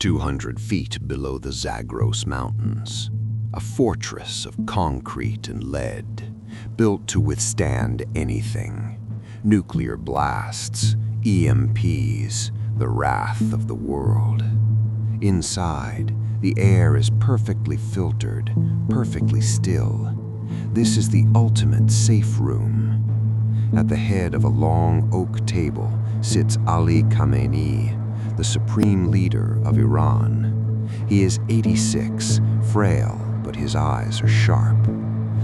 200 feet below the Zagros Mountains, a fortress of concrete and lead, built to withstand anything. Nuclear blasts, EMPs, the wrath of the world. Inside, the air is perfectly filtered, perfectly still. This is the ultimate safe room. At the head of a long oak table sits Ali Khamenei, the supreme leader of Iran. He is 86, frail, but his eyes are sharp.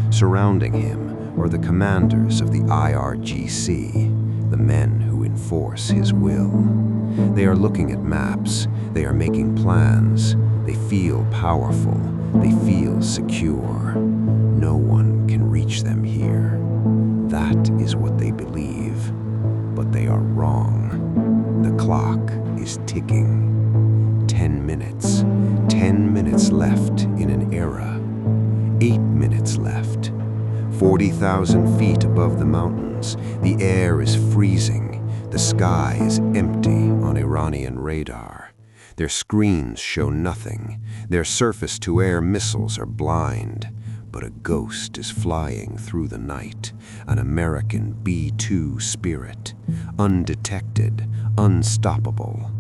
Surrounding him are the commanders of the IRGC, the men who enforce his will. They are looking at maps, they are making plans, they feel powerful, they feel secure. No one can reach them here. That is what they believe, but they are wrong. The clock is ticking. 10 minutes. 10 minutes left in an era. 8 minutes left. 40,000 feet above the mountains, the air is freezing. The sky is empty on Iranian radar. Their screens show nothing. Their surface-to-air missiles are blind. But a ghost is flying through the night, an American B-2 Spirit, undetected, unstoppable.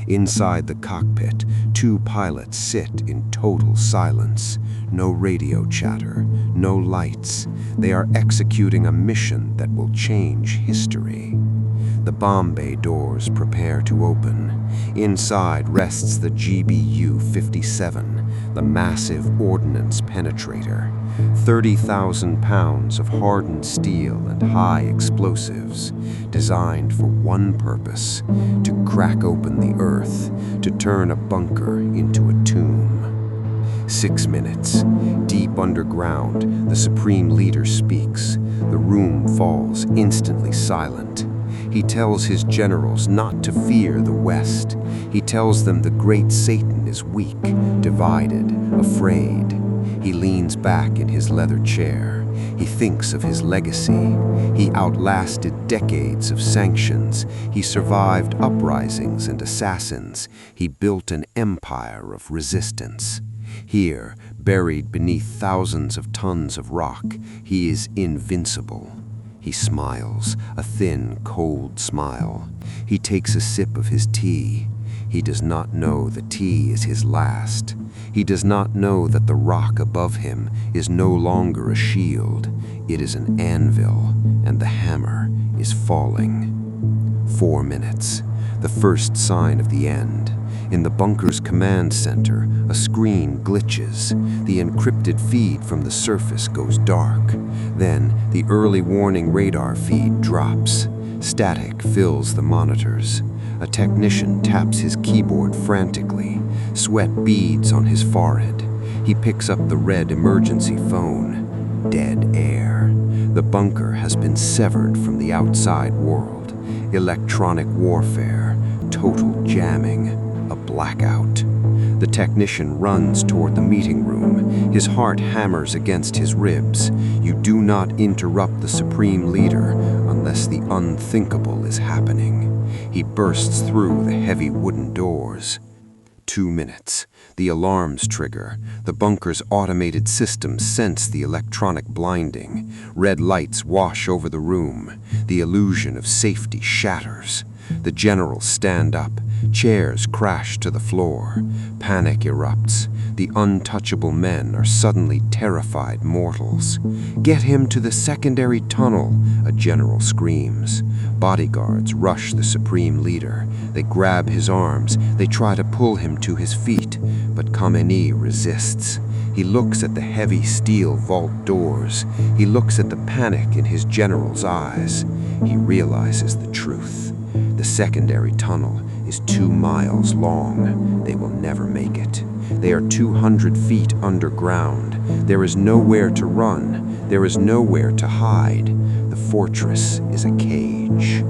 Inside the cockpit, 2 pilots sit in total silence. No radio chatter, no lights. They are executing a mission that will change history. The bomb bay doors prepare to open. Inside rests the GBU-57, the massive ordnance penetrator. 30,000 pounds of hardened steel and high explosives, designed for one purpose: to crack open the earth, to turn a bunker into a tomb. 6 minutes. Deep underground, the supreme leader speaks. The room falls instantly silent. He tells his generals not to fear the West. He tells them the great Satan is weak, divided, afraid. He leans back in his leather chair. He thinks of his legacy. He outlasted decades of sanctions. He survived uprisings and assassins. He built an empire of resistance. Here, buried beneath thousands of tons of rock, he is invincible. He smiles, a thin, cold smile. He takes a sip of his tea. He does not know the tea is his last. He does not know that the rock above him is no longer a shield. It is an anvil, and the hammer is falling. 4 minutes, the first sign of the end. In the bunker's command center, a screen glitches. The encrypted feed from the surface goes dark. Then, the early warning radar feed drops. Static fills the monitors. A technician taps his keyboard frantically. Sweat beads on his forehead. He picks up the red emergency phone. Dead air. The bunker has been severed from the outside world. Electronic warfare. Total jamming. A blackout. The technician runs toward the meeting room. His heart hammers against his ribs. You do not interrupt the supreme leader unless the unthinkable is happening. He bursts through the heavy wooden doors. 2 minutes. The alarms trigger. The bunker's automated systems sense the electronic blinding. Red lights wash over the room. The illusion of safety shatters. The generals stand up. Chairs crash to the floor. Panic erupts. The untouchable men are suddenly terrified mortals. "Get him to the secondary tunnel," a general screams. Bodyguards rush the supreme leader. They grab his arms. They try to pull him to his feet, but Khamenei resists. He looks at the heavy steel vault doors. He looks at the panic in his general's eyes. He realizes the truth. The secondary tunnel is 2 miles long. They will never make it. They are 200 feet underground. There is nowhere to run. There is nowhere to hide. The fortress is a cage.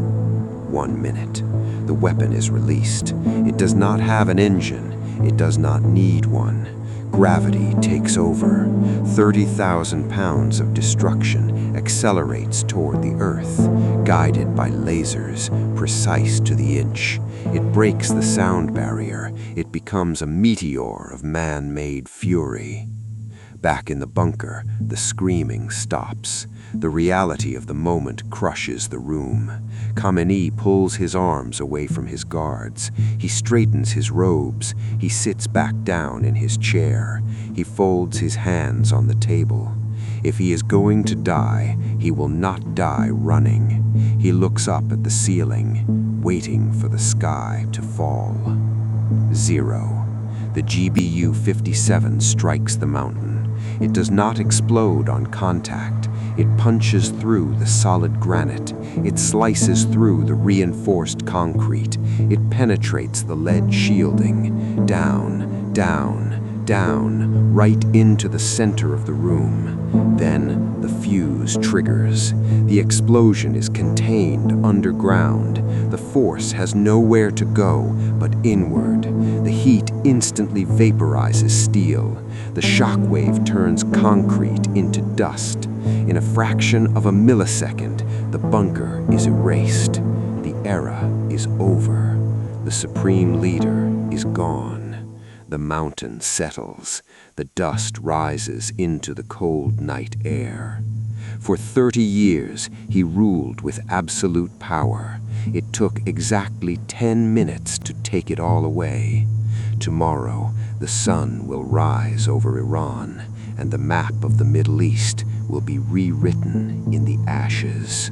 1 minute. The weapon is released. It does not have an engine. It does not need one. Gravity takes over. 30,000 pounds of destruction accelerates toward the Earth, guided by lasers precise to the inch. It breaks the sound barrier. It becomes a meteor of man-made fury. Back in the bunker, the screaming stops. The reality of the moment crushes the room. Khamenei pulls his arms away from his guards. He straightens his robes. He sits back down in his chair. He folds his hands on the table. If he is going to die, he will not die running. He looks up at the ceiling, waiting for the sky to fall. 0. The GBU-57 strikes the mountain. It does not explode on contact. It punches through the solid granite. It slices through the reinforced concrete. It penetrates the lead shielding. Down, down, down, right into the center of the room. Then the fuse triggers. The explosion is contained underground. The force has nowhere to go but inward. The heat instantly vaporizes steel. The shockwave turns concrete into dust. In a fraction of a millisecond, the bunker is erased. The era is over. The supreme leader is gone. The mountain settles. The dust rises into the cold night air. For 30 years, he ruled with absolute power. It took exactly 10 minutes to take it all away. Tomorrow, the sun will rise over Iran, and the map of the Middle East will be rewritten in the ashes.